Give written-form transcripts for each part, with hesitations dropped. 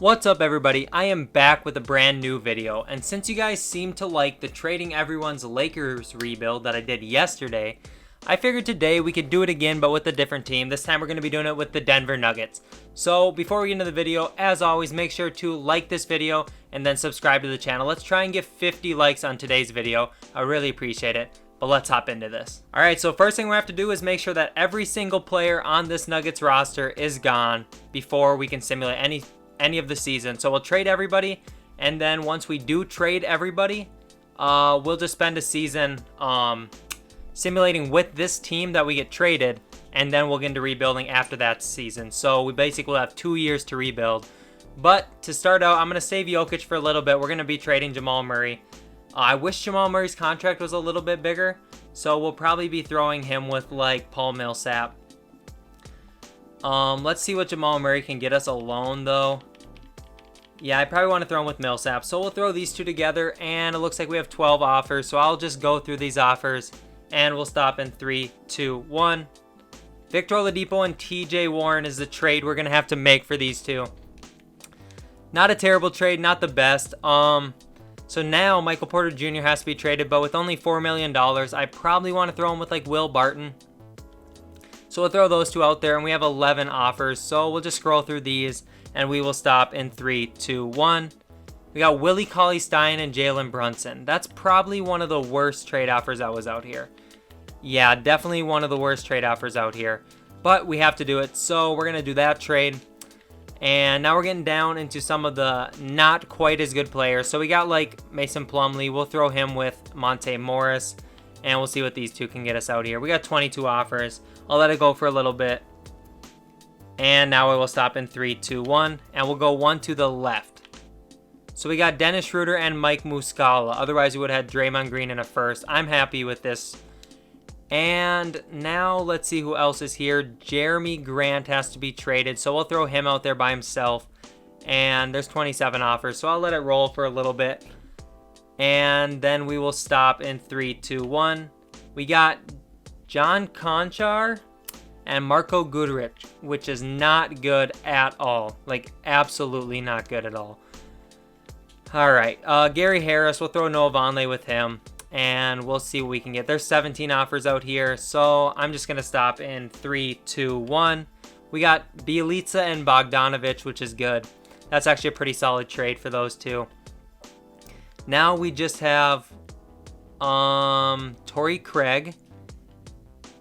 What's up everybody, I am back with a brand new video, and since you guys seem to like the trading everyone's Lakers rebuild that I did yesterday, I figured today we could do it again but with a different team. This time we're going to be doing it with the Denver Nuggets. So before we get into the video, as always, make sure to like this video and then subscribe to the channel. Let's try and get 50 likes on today's video. I really appreciate it. But let's hop into this. Alright, so first thing we have to do is make sure that every single player on this Nuggets roster is gone before we can simulate any of the season. So we'll trade everybody, and then once we do trade everybody, we'll just spend a season simulating with this team that we get traded, and then we'll get into rebuilding after that season. So we basically will have 2 years to rebuild. But to start out, I'm going to save Jokic for a little bit. We're going to be trading Jamal Murray. I wish Jamal Murray's contract was a little bit bigger, so we'll probably be throwing him with like Paul Millsap. Let's see what Jamal Murray can get us alone though. Yeah, I probably want to throw him with Millsap. So we'll throw these two together, and it looks like we have 12 offers. So I'll just go through these offers, and we'll stop in 3, 2, 1. Victor Oladipo and TJ Warren is the trade we're going to have to make for these two. Not a terrible trade, not the best. So now Michael Porter Jr. has to be traded, but with only $4 million, I probably want to throw him with like Will Barton. So we'll throw those two out there, and we have 11 offers. So we'll just scroll through these, and we will stop in 3, 2, 1. We got Willie Cauley-Stein and Jalen Brunson. That's probably one of the worst trade offers that was out here. Yeah, definitely one of the worst trade offers out here. But we have to do it, so we're going to do that trade. And now we're getting down into some of the not quite as good players. So we got like Mason Plumlee. We'll throw him with Monte Morris, and we'll see what these two can get us out here. We got 22 offers. I'll let it go for a little bit. And now we will stop in 3, 2, 1. And we'll go one to the left. So we got Dennis Schroeder and Mike Muscala. Otherwise, we would have had Draymond Green in a first. I'm happy with this. And now let's see who else is here. Jeremy Grant has to be traded. So we'll throw him out there by himself. And there's 27 offers. So I'll let it roll for a little bit. And then we will stop in 3, 2, 1. We got John Conchar and Marko Guduric, which is not good at all. Like, absolutely not good at all. All right, Gary Harris, we'll throw Noah Vonleh with him, and we'll see what we can get. There's 17 offers out here, so I'm just going to stop in 3, 2, 1. We got Bjelica and Bogdanovic, which is good. That's actually a pretty solid trade for those two. Now we just have Torrey Craig,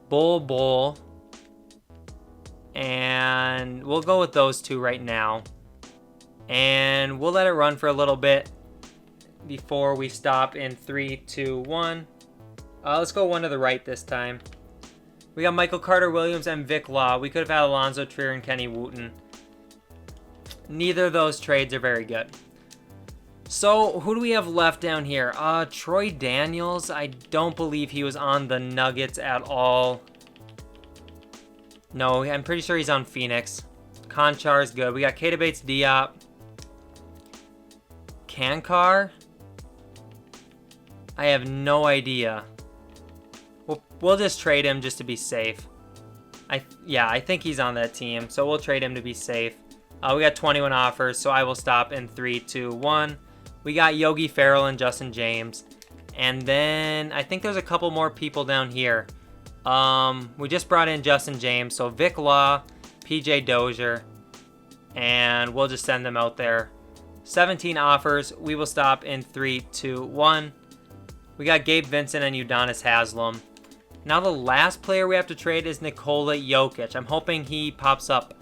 Bull, and we'll go with those two right now. And we'll let it run for a little bit before we stop in 3, 2, 1. Let's go one to the right this time. We got Michael Carter-Williams and Vic Law. We could have had Alonzo Trier and Kenny Wooten. Neither of those trades are very good. So who do we have left down here? Troy Daniels. I don't believe he was on the Nuggets at all. No, I'm pretty sure he's on Phoenix. Conchar is good. We got Keita Bates-Diop. Kankar? I have no idea. We'll just trade him just to be safe. I think he's on that team, so we'll trade him to be safe. We got 21 offers, so I will stop in 3, 2, 1. We got Yogi Ferrell and Justin James. And then I think there's a couple more people down here. We just brought in Justin James, so Vic Law, PJ Dozier, and we'll just send them out there. 17 offers. We will stop in 3, 2, 1. We got Gabe Vincent and Udonis Haslem. Now the last player we have to trade is Nikola Yo Kitch. I'm hoping he pops up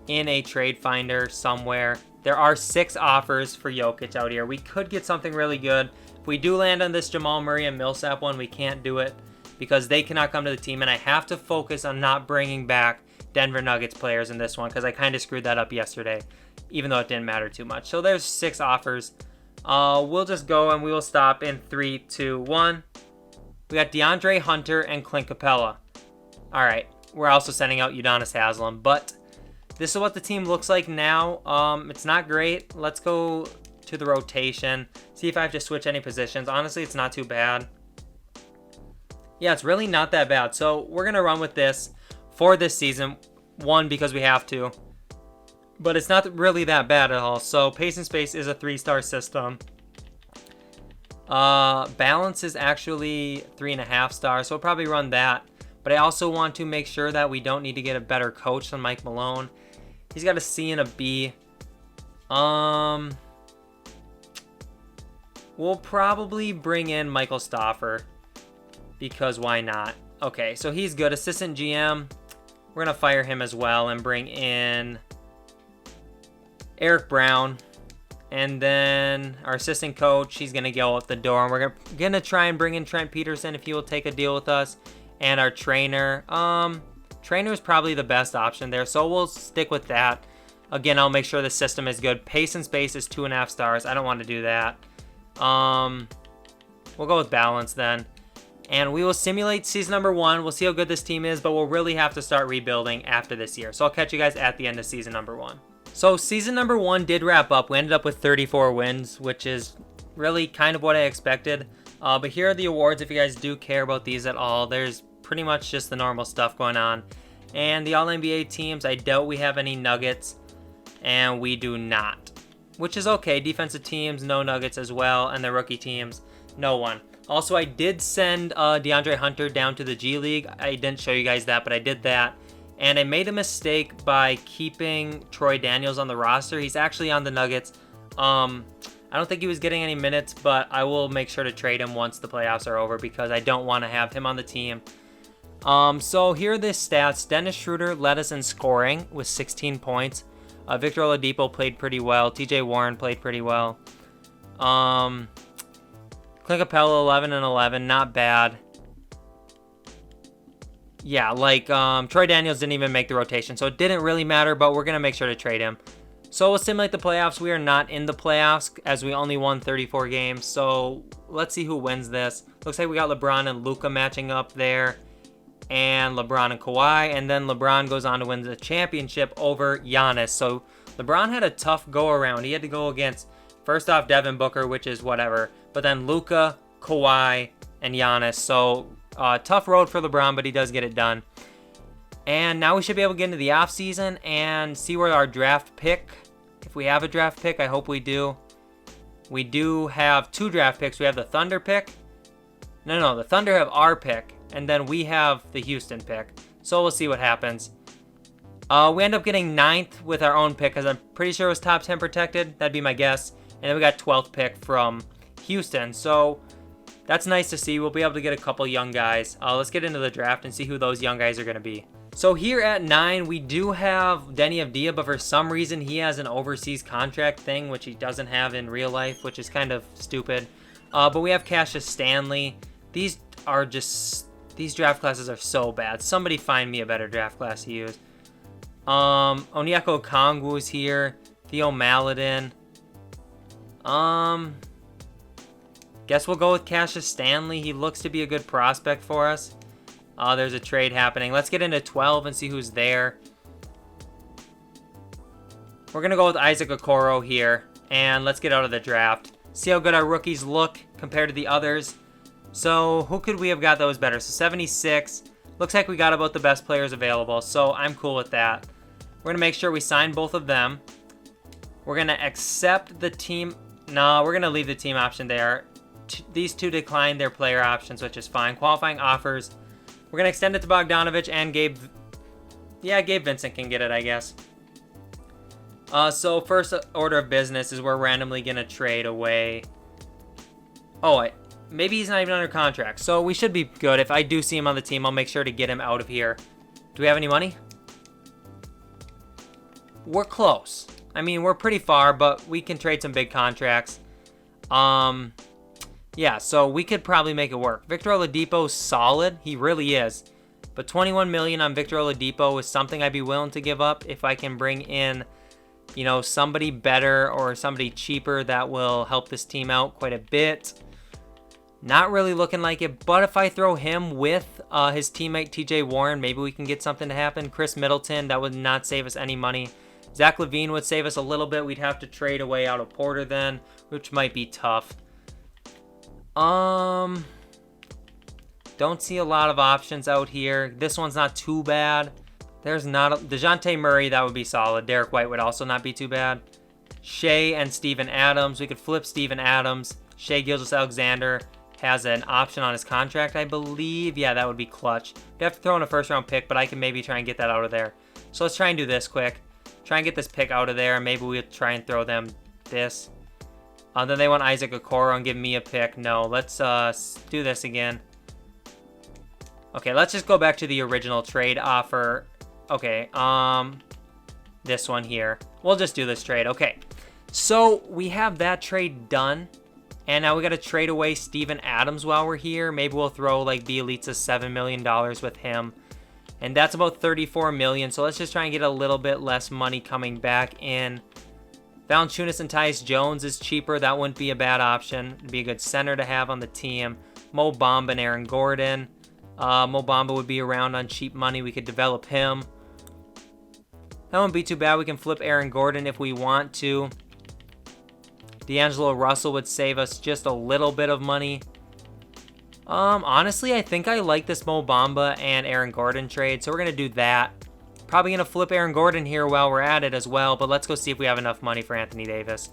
in a trade finder somewhere. There are 6 offers for Jokic out here. We could get something really good. If we do land on this Jamal Murray and Millsap one, we can't do it because they cannot come to the team, and I have to focus on not bringing back Denver Nuggets players in this one because I kind of screwed that up yesterday, even though it didn't matter too much. So there's 6 offers. We'll just go, and we will stop in 3, 2, 1. We got DeAndre Hunter and Clint Capella. All right, we're also sending out Udonis Haslem, but this is what the team looks like now. It's not great. Let's go to the rotation, see if I have to switch any positions. Honestly, it's not too bad. Yeah, it's really not that bad. So we're going to run with this for this season. One, because we have to. but it's not really that bad at all. So pace and space is a 3-star system. Balance is actually 3.5 stars, so we'll probably run that. But I also want to make sure that we don't need to get a better coach than Mike Malone. He's got a C and a B. We'll probably bring in Michael Stauffer, because why not? Okay, so he's good. Assistant GM, we're going to fire him as well and bring in Eric Brown. And then our assistant coach, he's going to go out the door. And we're going to try and bring in Trent Peterson if he will take a deal with us. And our trainer. Trainer is probably the best option there, so we'll stick with that. Again, I'll make sure the system is good. Pace and space is 2.5 stars. I don't want to do that. We'll go with balance then. And we will simulate season number 1. We'll see how good this team is, but we'll really have to start rebuilding after this year. So I'll catch you guys at the end of season number 1. So season number 1 did wrap up. We ended up with 34 wins, which is really kind of what I expected. But here are the awards if you guys do care about these at all. There's pretty much just the normal stuff going on. And the All-NBA teams, I doubt we have any Nuggets. And we do not. Which is okay. Defensive teams, no Nuggets as well. And the rookie teams, no one. Also, I did send DeAndre Hunter down to the G League. I didn't show you guys that, but I did that. And I made a mistake by keeping Troy Daniels on the roster. He's actually on the Nuggets. I don't think he was getting any minutes, but I will make sure to trade him once the playoffs are over because I don't want to have him on the team. So here are the stats. Dennis Schroeder led us in scoring with 16 points. Victor Oladipo played pretty well. TJ Warren played pretty well. Clint Capella 11 and 11, not bad. Yeah, Troy Daniels didn't even make the rotation, so it didn't really matter, but we're going to make sure to trade him. So we'll simulate the playoffs. We are not in the playoffs as we only won 34 games, so let's see who wins this. Looks like we got LeBron and Luka matching up there, and LeBron and Kawhi, and then LeBron goes on to win the championship over Giannis. So LeBron had a tough go-around. He had to go against, first off, Devin Booker, which is whatever, but then Luka, Kawhi, and Giannis. So tough road for LeBron, but he does get it done. And now we should be able to get into the offseason and see where our draft pick, if we have a draft pick, I hope we do. We do have 2 draft picks. We have the Thunder pick. No, the Thunder have our pick, and then we have the Houston pick. So we'll see what happens. We end up getting 9th with our own pick because I'm pretty sure it was top 10 protected. That'd be my guess. And then we got 12th pick from Houston. So that's nice to see. We'll be able to get a couple young guys. Let's get into the draft and see who those young guys are going to be. So here at 9, we do have Denny Avdia, but for some reason he has an overseas contract thing, which he doesn't have in real life, which is kind of stupid. But we have Cassius Stanley. These draft classes are so bad. Somebody find me a better draft class to use. Onyeka Okongwu's here. Theo Maledon. Guess we'll go with Cassius Stanley. He looks to be a good prospect for us. There's a trade happening. Let's get into 12 and see who's there. We're going to go with Isaac Okoro here. And let's get out of the draft. See how good our rookies look compared to the others. So who could we have got that was better? So 76. Looks like we got about the best players available. So I'm cool with that. We're going to make sure we sign both of them. We're going to accept the team. No, we're going to leave the team option there. These 2 declined their player options, which is fine. Qualifying offers. We're going to extend it to Bogdanovich and Gabe. Yeah, Gabe Vincent can get it, I guess. So first order of business is we're randomly going to trade away. Oh, maybe he's not even under contract. So we should be good. If I do see him on the team, I'll make sure to get him out of here. Do we have any money? We're close. I mean, we're pretty far, but we can trade some big contracts. Yeah, so we could probably make it work. Victor Oladipo's solid. He really is. But $21 million on Victor Oladipo is something I'd be willing to give up if I can bring in, somebody better or somebody cheaper that will help this team out quite a bit. Not really looking like it, but if I throw him with his teammate TJ Warren, maybe we can get something to happen. Chris Middleton, that would not save us any money. Zach LaVine would save us a little bit. We'd have to trade away out of Porter then, which might be tough. Don't see a lot of options out here. This one's not too bad. There's not a DeJounte Murray. That would be solid. Derek White would also not be too bad. Shea and Steven Adams. We could flip Steven Adams. Shea Gilgeous-Alexander has an option on his contract, I believe. Yeah, that would be clutch. We have to throw in a first-round pick, but I can maybe try and get that out of there. So let's try and do this quick. Try and get this pick out of there. Maybe we'll try and throw them this. Then they want Isaac Okoro and give me a pick. No, let's do this again. Okay, let's just go back to the original trade offer. Okay, this one here. We'll just do this trade. Okay, so we have that trade done. And now we got to trade away Steven Adams while we're here. Maybe we'll throw like Bielitsa $7 million with him. And that's about $34 million. So let's just try and get a little bit less money coming back in. Valanciunas and Tyus Jones is cheaper. That wouldn't be a bad option. It'd be a good center to have on the team. Mo Bamba and Aaron Gordon. Mo Bamba would be around on cheap money. We could develop him. That wouldn't be too bad. We can flip Aaron Gordon if we want to. D'Angelo Russell would save us just a little bit of money. Honestly, I think I like this Mo Bamba and Aaron Gordon trade, so we're going to do that. Probably going to flip Aaron Gordon here while we're at it as well, but let's go see if we have enough money for Anthony Davis.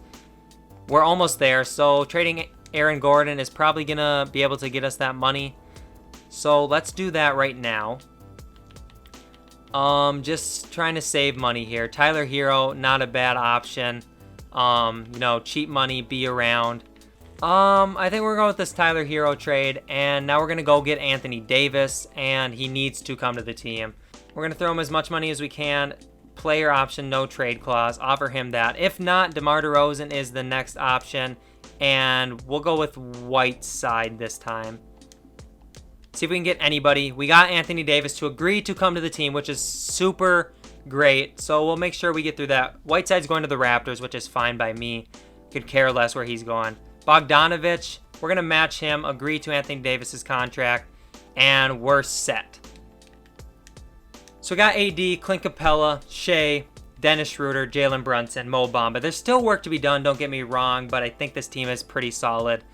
We're almost there, so trading Aaron Gordon is probably going to be able to get us that money. So let's do that right now. Just trying to save money here. Tyler Hero, not a bad option. You know, cheap money, be around. I think we're going with this Tyler Hero trade, and now we're going to go get Anthony Davis, and he needs to come to the team. We're going to throw him as much money as we can. Player option, no trade clause. Offer him that. If not, DeMar DeRozan is the next option, and we'll go with Whiteside this time. See if we can get anybody. We got Anthony Davis to agree to come to the team, which is super great. So we'll make sure we get through that. Whiteside's going to the Raptors, which is fine by me. Could care less where he's going. Bogdanovich, we're going to match him, agree to Anthony Davis's contract, and we're set. So we got AD, Clint Capella, Shea, Dennis Schroeder, Jalen Brunson, Mo Bamba. There's still work to be done, don't get me wrong, but I think this team is pretty solid.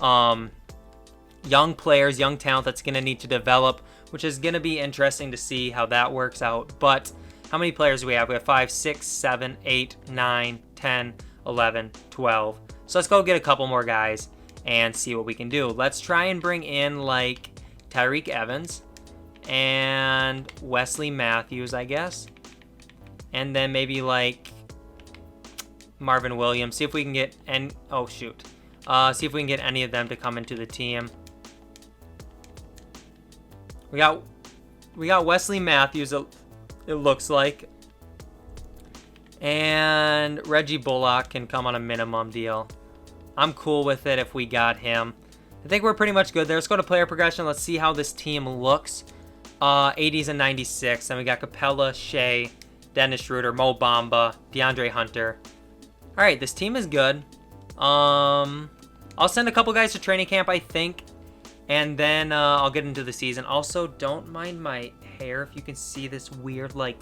Young players, young talent that's going to need to develop, which is going to be interesting to see how that works out. But how many players do we have? We have 5, 6, 7, 8, 9, 10, 11, 12. So let's go get a couple more guys and see what we can do. Let's try and bring in like Tyreke Evans and Wesley Matthews, I guess. And then maybe like Marvin Williams. See if we can get see if we can get any of them to come into the team. We got Wesley Matthews, it looks like. And Reggie Bullock can come on a minimum deal. I'm cool with it if we got him. I think we're pretty much good there. Let's go to player progression. Let's see how this team looks. 80s and 96. And we got Capella, Shea, Dennis Schroeder, Mo Bamba, DeAndre Hunter. All right, this team is good. I'll send a couple guys to training camp, I think. And then I'll get into the season. Also, don't mind my hair. If you can see this weird, like,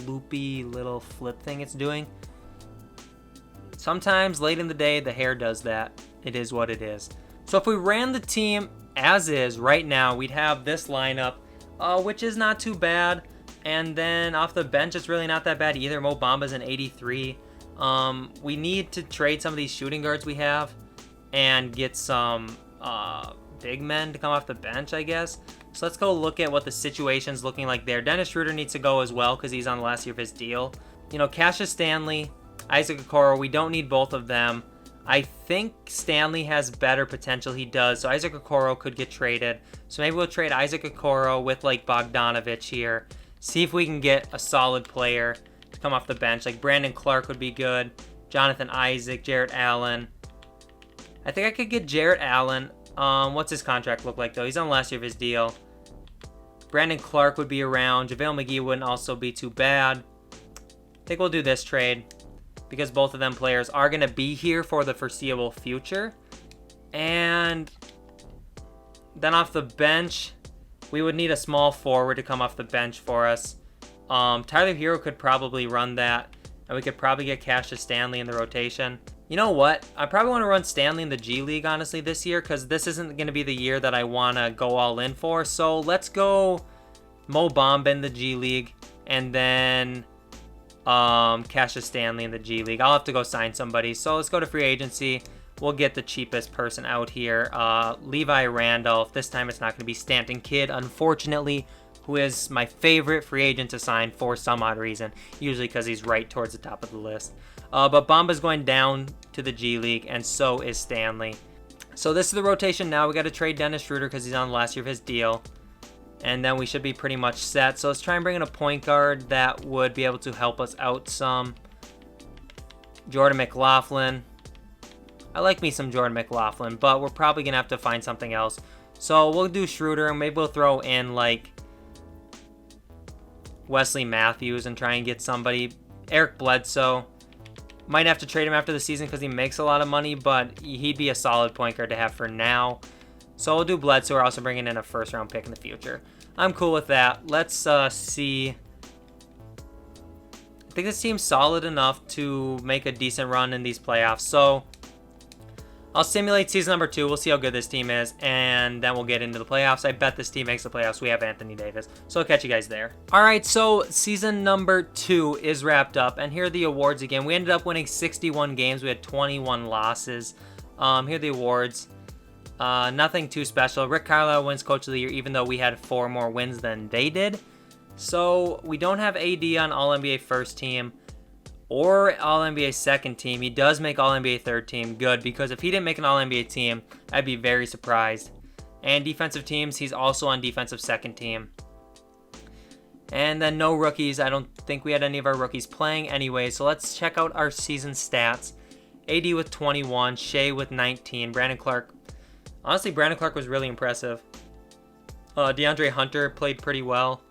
loopy little flip thing it's doing. Sometimes late in the day, the hair does that. It is what it is. So if we ran the team as is right now, we'd have this lineup, which is not too bad. And then off the bench, it's really not that bad either. Mo Bamba's an 83. We need to trade some of these shooting guards we have and get some big men to come off the bench, I guess. So let's go look at what the situation's looking like there. Dennis Schroeder needs to go as well because he's on the last year of his deal. You know, Cassius Stanley, Isaac Okoro, we don't need both of them. I think Stanley has better potential. He does. So Isaac Okoro could get traded. So maybe we'll trade Isaac Okoro with like Bogdanovich here. See if we can get a solid player to come off the bench. Like Brandon Clark would be good. Jonathan Isaac, Jarrett Allen. I think I could get Jarrett Allen. What's his contract look like, though? He's on the last year of his deal. Brandon Clark would be around. JaVale McGee wouldn't also be too bad. I think we'll do this trade because both of them players are going to be here for the foreseeable future. And then off the bench, we would need a small forward to come off the bench for us. Tyler Hero could probably run that. And we could probably get Cassius Stanley in the rotation. You know what? I probably want to run Stanley in the G League, honestly, this year, because this isn't going to be the year that I want to go all in for. So let's go Mo Bamba in the G League and then Cassius Stanley in the G League. I'll have to go sign somebody. So let's go to free agency. We'll get the cheapest person out here. Levi Randolph. This time it's not going to be Stanton Kidd, unfortunately, who is my favorite free agent to sign for some odd reason. Usually because he's right towards the top of the list. But Bamba's going down to the G League, and so is Stanley. So this is the rotation now. We got to trade Dennis Schroeder because he's on the last year of his deal. And then we should be pretty much set. So let's try and bring in a point guard that would be able to help us out some. Jordan McLaughlin. I like me some Jordan McLaughlin, but we're probably going to have to find something else. So we'll do Schroeder, and maybe we'll throw in like Wesley Matthews and try and get somebody. Eric Bledsoe. Might have to trade him after the season because he makes a lot of money, but he'd be a solid point guard to have for now. So we'll do Bledsoe. We're also bringing in a first-round pick in the future. I'm cool with that. Let's see. I think this team's solid enough to make a decent run in these playoffs. So I'll simulate season number 2. We'll see how good this team is, and then we'll get into the playoffs. I bet this team makes the playoffs. We have Anthony Davis, so I'll catch you guys there. All right, so season number 2 is wrapped up, and here are the awards again. We ended up winning 61 games. We had 21 losses. Here are the awards. Nothing too special. Rick Carlisle wins Coach of the Year, even though we had 4 more wins than they did. So we don't have AD on All-NBA first team or All-NBA second team. He does make All-NBA third team. Good, because if he didn't make an All-NBA team, I'd be very surprised. And defensive teams, he's also on defensive second team. And then no rookies. I don't think we had any of our rookies playing anyway. So let's check out our season stats. AD with 21, Shea with 19, Brandon Clark. Honestly, Brandon Clark was really impressive. DeAndre Hunter played pretty well.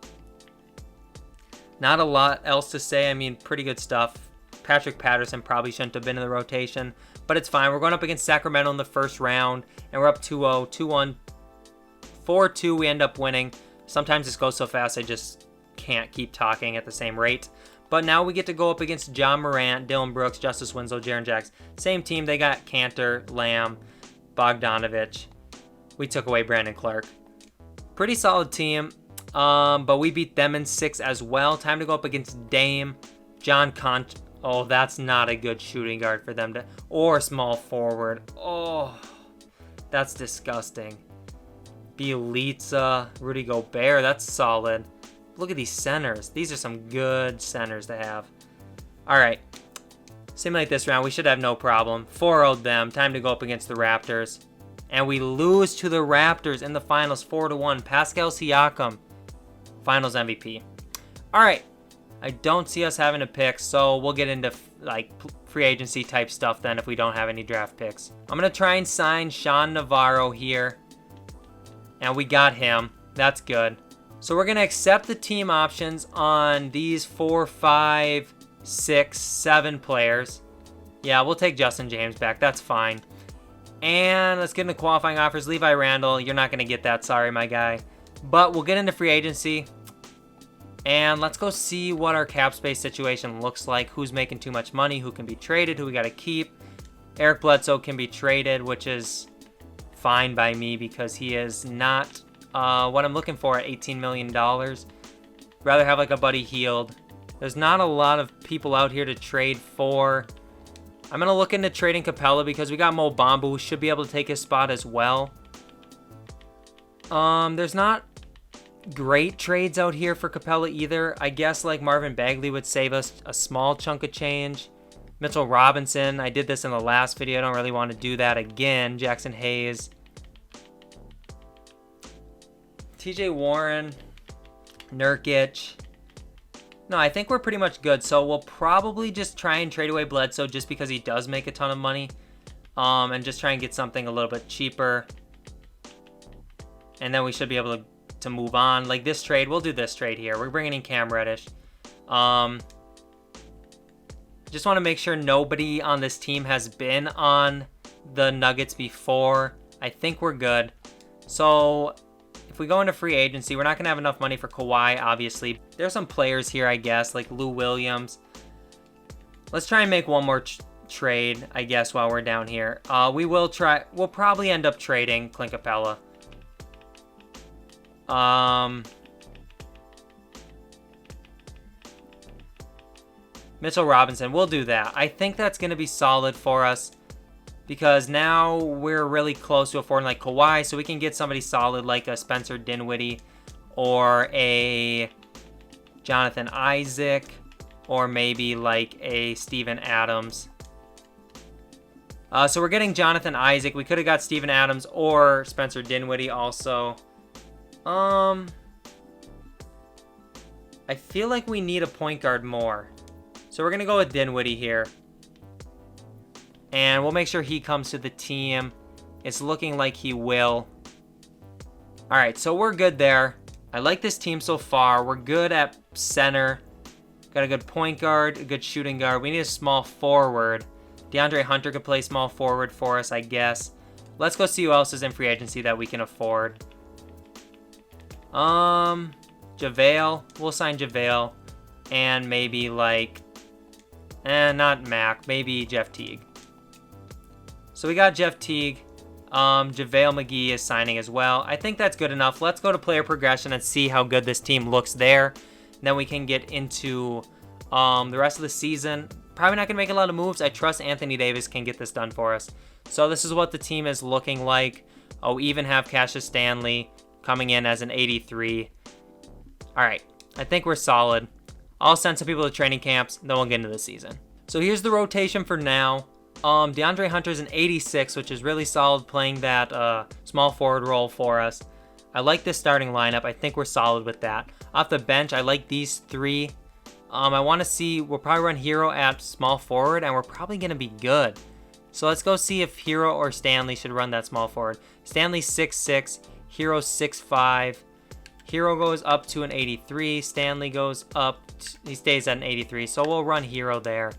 Not a lot else to say. I mean, pretty good stuff. Patrick Patterson probably shouldn't have been in the rotation, but it's fine. We're going up against Sacramento in the first round, and we're up 2-0, 2-1, 4-2. We end up winning. Sometimes this goes so fast, I just can't keep talking at the same rate. But now we get to go up against John Morant, Dylan Brooks, Justice Winslow, Jaren Jackson. Same team. They got Cantor, Lamb, Bogdanovich. We took away Brandon Clark. Pretty solid team. But we beat them in 6 as well. Time to go up against Dame, John Cont. Oh, that's not a good shooting guard for them to, or small forward. Oh, that's disgusting. Bielitsa, Rudy Gobert, that's solid. Look at these centers. These are some good centers to have. All right. Simulate this round. We should have no problem. 4-0'd them. Time to go up against the Raptors. And we lose to the Raptors in the finals 4-1. Pascal Siakam, finals MVP. All right. I don't see us having a pick, so we'll get into like free agency type stuff then if we don't have any draft picks. I'm going to try and sign Sean Navarro here. And we got him. That's good. So we're going to accept the team options on these 4, 5, 6, 7 players. Yeah, we'll take Justin James back. That's fine. And let's get into qualifying offers. Levi Randall, you're not going to get that. Sorry, my guy. But we'll get into free agency. And let's go see what our cap space situation looks like. Who's making too much money? Who can be traded? Who we got to keep? Eric Bledsoe can be traded, which is fine by me because he is not what I'm looking for at $18 million. Rather have like a Buddy Hield. There's not a lot of people out here to trade for. I'm going to look into trading Capella because we got Mo Bamba who should be able to take his spot as well. There's not great trades out here for Capella either. I guess like Marvin Bagley would save us a small chunk of change. Mitchell Robinson, I did this in the last video. I don't really want to do that again. Jackson Hayes. TJ Warren. Nurkic. No, I think we're pretty much good. So we'll probably just try and trade away Bledsoe just because he does make a ton of money. And just try and get something a little bit cheaper. And then we should be able to move on. Like this trade, we'll do this trade here. We're bringing in Cam Reddish. Just want to make sure nobody on this team has been on the Nuggets before. I think we're good. So if we go into free agency, we're not going to have enough money for Kawhi, obviously. There's some players here, I guess, like Lou Williams. Let's try and make one more trade, I guess, while we're down here. We'll probably end up trading Clint Capella. Mitchell Robinson, we'll do that. I think that's going to be solid for us because now we're really close to affording like Kawhi, so we can get somebody solid like a Spencer Dinwiddie or a Jonathan Isaac or maybe like a Steven Adams. So we're getting Jonathan Isaac. We could have got Steven Adams or Spencer Dinwiddie also. I feel like we need a point guard more. So we're going to go with Dinwiddie here. And we'll make sure he comes to the team. It's looking like he will. Alright, so we're good there. I like this team so far. We're good at center. Got a good point guard, a good shooting guard. We need a small forward. DeAndre Hunter could play small forward for us, I guess. Let's go see who else is in free agency that we can afford. JaVale. We'll sign JaVale. And maybe like... not Mac. Maybe Jeff Teague. So we got Jeff Teague. JaVale McGee is signing as well. I think that's good enough. Let's go to player progression and see how good this team looks there. Then we can get into the rest of the season. Probably not going to make a lot of moves. I trust Anthony Davis can get this done for us. So this is what the team is looking like. Oh, we even have Cassius Stanley coming in as an 83. All right. I think we're solid. I'll send some people to training camps. Then we'll get into the season. So here's the rotation for now. DeAndre Hunter's an 86, which is really solid playing that small forward role for us. I like this starting lineup. I think we're solid with that. Off the bench, I like these three. I want to see, we'll probably run Hero at small forward, and we're probably going to be good. So let's go see if Hero or Stanley should run that small forward. Stanley's 6'6", Hero's 6'5". Hero goes up to an 83. Stanley goes up, he stays at an 83. So we'll run Hero there.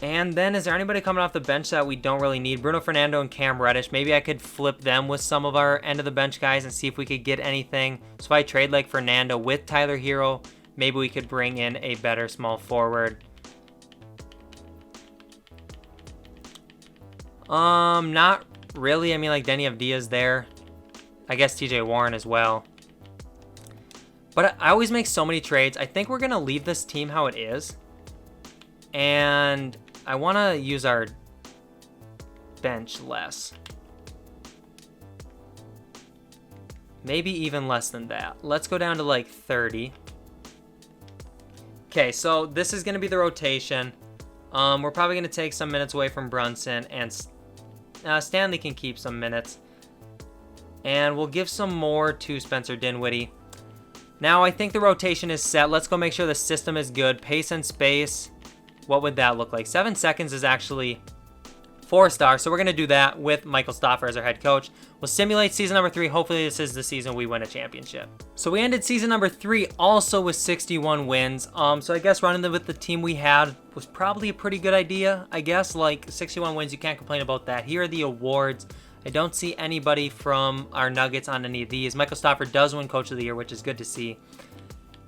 And then, is there anybody coming off the bench that we don't really need? Bruno Fernando and Cam Reddish. Maybe I could flip them with some of our end-of-the-bench guys and see if we could get anything. So if I trade like Fernando with Tyler Hero, maybe we could bring in a better small forward. Not really. I mean, like, Denny Avdia's there. I guess TJ Warren as well. But I always make so many trades. I think we're going to leave this team how it is. And I want to use our bench less. Maybe even less than that. Let's go down to like 30. Okay, so this is going to be the rotation. We're probably going to take some minutes away from Brunson, and Stanley can keep some minutes. And we'll give some more to Spencer Dinwiddie. Now, I think the rotation is set. Let's go make sure the system is good. Pace and space. What would that look like? 7 seconds is actually 4-star, so we're going to do that with Michael Stauffer as our head coach. We'll simulate season number 3. Hopefully this is the season we win a championship. So we ended season number 3 also with 61 wins. So I guess running with the team we had was probably a pretty good idea, I guess. Like 61 wins, you can't complain about that. Here are the awards. I don't see anybody from our Nuggets on any of these. Michael Stauffer does win Coach of the Year, which is good to see.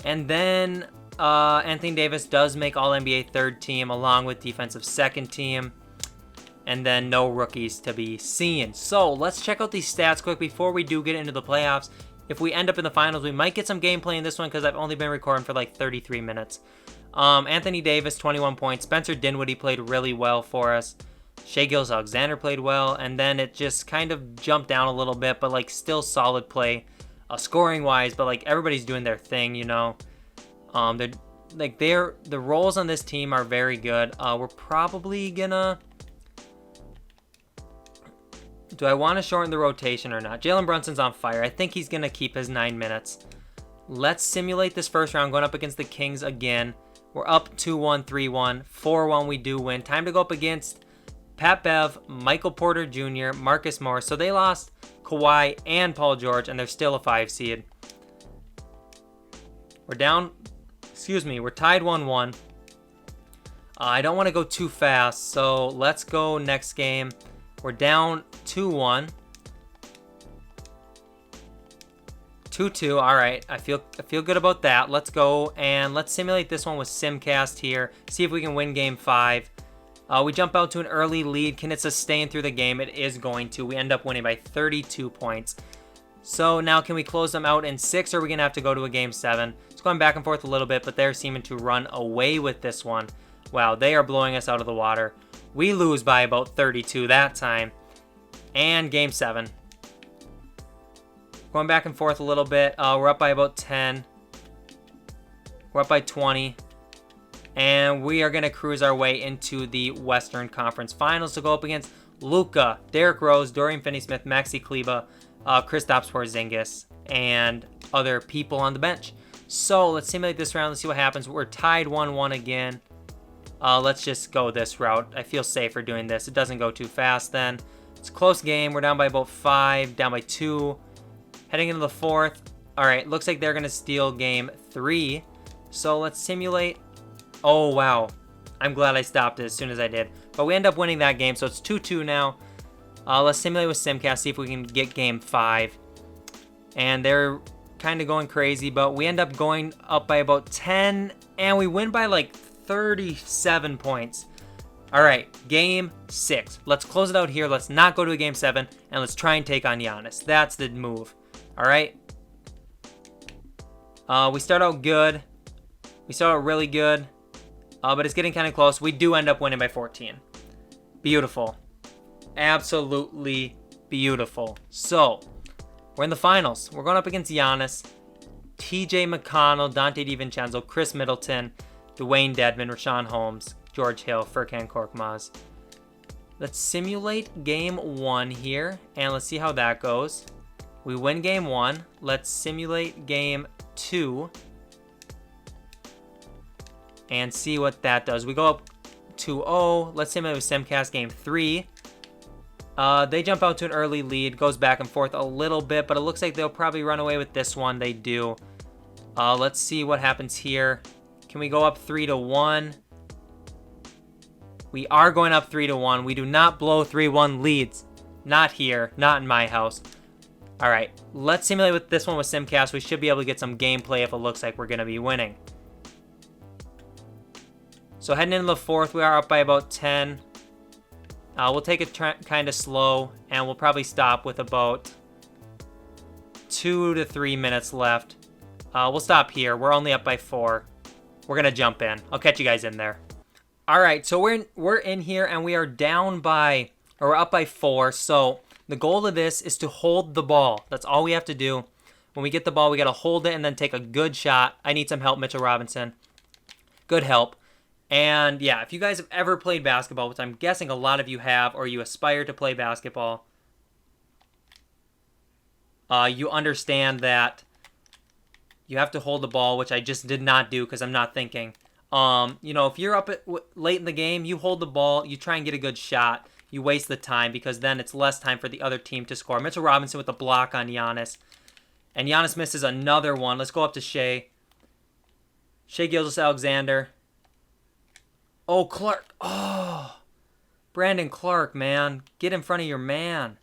And then Anthony Davis does make All-NBA third team along with defensive second team. And then no rookies to be seen. So let's check out these stats quick before we do get into the playoffs. If we end up in the finals, we might get some gameplay in this one because I've only been recording for like 33 minutes. Anthony Davis, 21 points. Spencer Dinwiddie played really well for us. Shai Gilgeous-Alexander played well. And then it just kind of jumped down a little bit, but like still solid play scoring-wise. But like everybody's doing their thing, you know. The roles on this team are very good. We're probably gonna... Do I want to shorten the rotation or not? Jalen Brunson's on fire. I think he's going to keep his 9 minutes. Let's simulate this first round going up against the Kings again. We're up 2-1, 3-1. 4-1 we do win. Time to go up against Pat Bev, Michael Porter Jr., Marcus Morris. So they lost Kawhi and Paul George, and they're still a 5 seed. We're down... we're tied 1-1. I don't want to go too fast, so let's go next game. We're down 2-1. 2-2. All right. I feel good about that. Let's go and let's simulate this one with Simcast here. See if we can win game 5. We jump out to an early lead. Can it sustain through the game? It is going to. We end up winning by 32 points. So now can we close them out in 6, or are we going to have to go to a game 7? It's going back and forth a little bit, but they're seeming to run away with this one. Wow, they are blowing us out of the water. We lose by about 32 that time. And game 7. Going back and forth a little bit. We're up by about 10. We're up by 20. And we are going to cruise our way into the Western Conference Finals to go up against Luka, Derrick Rose, Dorian Finney-Smith, Maxi Kleber, Kristaps Porzingis, and other people on the bench. So let's simulate this round. Let's see what happens. We're tied 1-1 again. Let's just go this route. I feel safer doing this. It doesn't go too fast then. It's a close game. We're down by about 5, down by 2. Heading into the 4th. All right, looks like they're going to steal game 3. So let's simulate. Oh, wow. I'm glad I stopped it as soon as I did. But we end up winning that game, so it's 2-2 now. Let's simulate with Simcast, see if we can get game 5. And they're kind of going crazy, but we end up going up by about 10, and we win by like 37 points. All right, game 6. Let's close it out here. Let's not go to a game 7, and let's try and take on Giannis. That's the move. All right. We start out good. We start out really good. But it's getting kind of close. We do end up winning by 14. Beautiful. Absolutely beautiful. So, we're in the finals. We're going up against Giannis, TJ McConnell, Dante DiVincenzo, Chris Middleton, Dwayne Dedmon, Rashawn Holmes, George Hill, Furkan Korkmaz. Let's simulate game 1 here, and let's see how that goes. We win game 1. Let's simulate game 2. And see what that does. We go up 2-0. Let's simulate with Simcast game 3. They jump out to an early lead. Goes back and forth a little bit, but it looks like they'll probably run away with this one. They do. Let's see what happens here. Can we go up 3-1? We are going up 3-1. We do not blow 3-1 leads. Not here. Not in my house. All right. Let's simulate with this one with Simcast. We should be able to get some gameplay if it looks like we're going to be winning. So heading into the 4th, we are up by about 10. We'll take it kind of slow, and we'll probably stop with about 2 to 3 minutes left. We'll stop here. We're only up by 4. We're going to jump in. I'll catch you guys in there. All right, so we're in here, and we are down by, or we're up by 4. So the goal of this is to hold the ball. That's all we have to do. When we get the ball, we got to hold it and then take a good shot. I need some help, Mitchell Robinson. Good help. And yeah, if you guys have ever played basketball, which I'm guessing a lot of you have, or you aspire to play basketball, you understand that you have to hold the ball, which I just did not do because I'm not thinking. If you're up late in the game, you hold the ball, you try and get a good shot. You waste the time because then it's less time for the other team to score. Mitchell Robinson with a block on Giannis. And Giannis misses another one. Let's go up to Shai. Shai Gilgeous-Alexander. Oh, Clark. Oh, Brandon Clark, man. Get in front of your man.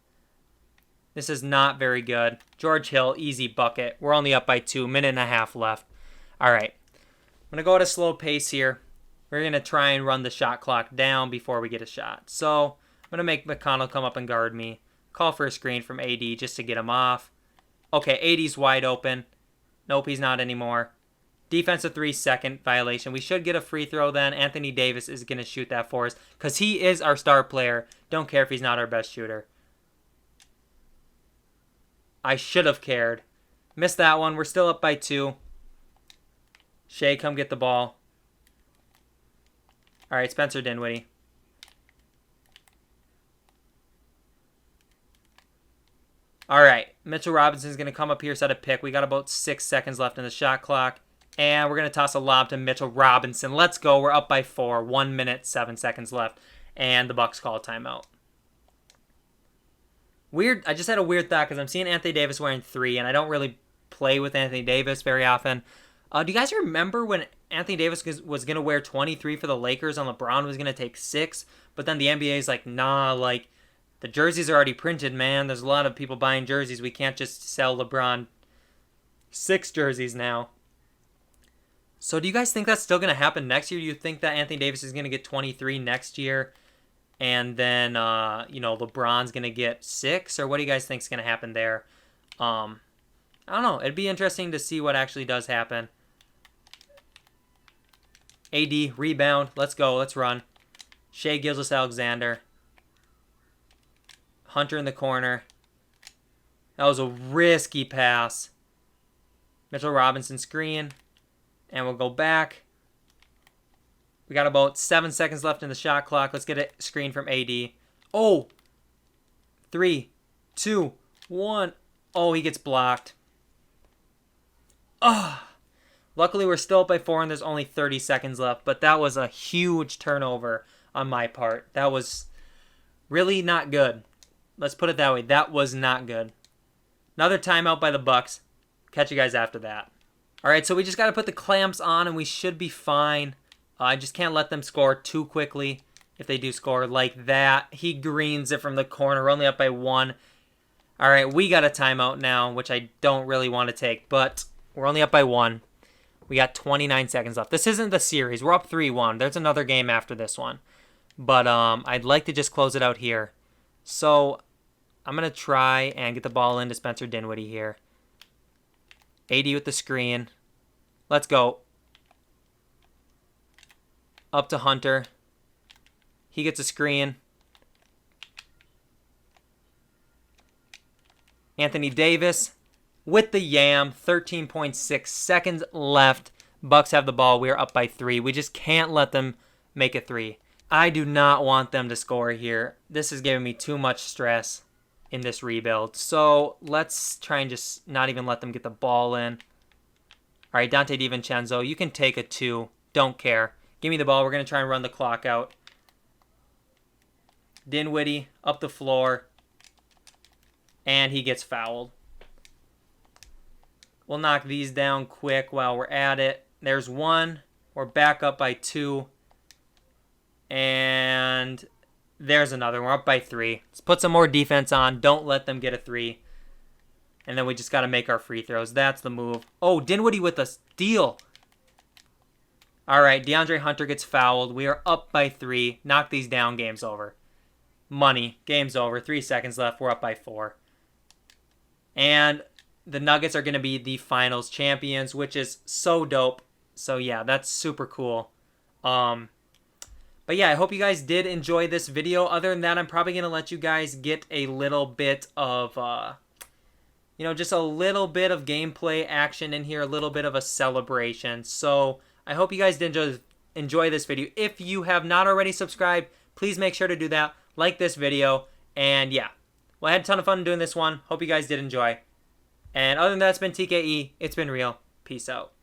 This is not very good. George Hill, easy bucket. We're only up by 2. Minute and a half left. All right. I'm going to go at a slow pace here. We're going to try and run the shot clock down before we get a shot. So I'm going to make McConnell come up and guard me. Call for a screen from AD just to get him off. Okay, AD's wide open. Nope, he's not anymore. Defensive 3-second violation. We should get a free throw then. Anthony Davis is going to shoot that for us because he is our star player. Don't care if he's not our best shooter. I should have cared. Missed that one. We're still up by 2. Shai, come get the ball. All right, Spencer Dinwiddie. All right, Mitchell Robinson's going to come up here, set a pick. We got about 6 seconds left in the shot clock. And we're going to toss a lob to Mitchell Robinson. Let's go. We're up by 4. 1 minute, 7 seconds left. And the Bucks call a timeout. Weird. I just had a weird thought because I'm seeing Anthony Davis wearing 3, and I don't really play with Anthony Davis very often. Do you guys remember when Anthony Davis was going to wear 23 for the Lakers and LeBron was going to take 6? But then the NBA is like, nah, like, the jerseys are already printed, man. There's a lot of people buying jerseys. We can't just sell LeBron 6 jerseys now. So do you guys think that's still going to happen next year? Do you think that Anthony Davis is going to get 23 next year and then, LeBron's going to get 6? Or what do you guys think is going to happen there? I don't know. It'd be interesting to see what actually does happen. AD, rebound. Let's go. Let's run. Shea Gilgeous-Alexander. Hunter in the corner. That was a risky pass. Mitchell Robinson screen. And we'll go back. We got about 7 seconds left in the shot clock. Let's get a screen from AD. Oh! 3, 2, 1. Oh, he gets blocked. Ah! Luckily, we're still up by 4 and there's only 30 seconds left. But that was a huge turnover on my part. That was really not good. Let's put it that way. That was not good. Another timeout by the Bucks. Catch you guys after that. All right, so we just got to put the clamps on and we should be fine. I just can't let them score too quickly. If they do score like that, he greens it from the corner. We're only up by 1. All right, we got a timeout now, which I don't really want to take, but we're only up by 1. We got 29 seconds left. This isn't the series. We're up 3-1. There's another game after this one. But I'd like to just close it out here. So I'm going to try and get the ball into Spencer Dinwiddie here. AD with the screen. Let's go. Up to Hunter. He gets a screen. Anthony Davis with the yam. 13.6 seconds left. Bucks have the ball. We're up by 3. We just can't let them make a 3. I do not want them to score here. This is giving me too much stress in this rebuild. So let's try and just not even let them get the ball in. All right, Dante DiVincenzo, you can take a 2. Don't care. Give me the ball. We're going to try and run the clock out. Dinwiddie up the floor. And he gets fouled. We'll knock these down quick while we're at it. There's 1. We're back up by 2. And there's another. We're up by 3. Let's put some more defense on. Don't let them get a 3. And then we just got to make our free throws. That's the move. Oh, Dinwiddie with a steal. All right, DeAndre Hunter gets fouled. We are up by 3. Knock these down. Game's over. Money. Game's over. 3 seconds left. We're up by 4. And the Nuggets are going to be the finals champions, which is so dope. So, yeah, that's super cool. But, yeah, I hope you guys did enjoy this video. Other than that, I'm probably going to let you guys get a little bit of, just a little bit of gameplay action in here, a little bit of a celebration. So, I hope you guys did enjoy this video. If you have not already subscribed, please make sure to do that. Like this video. And yeah, well, I had a ton of fun doing this one. Hope you guys did enjoy. And other than that, it's been TKE. It's been real. Peace out.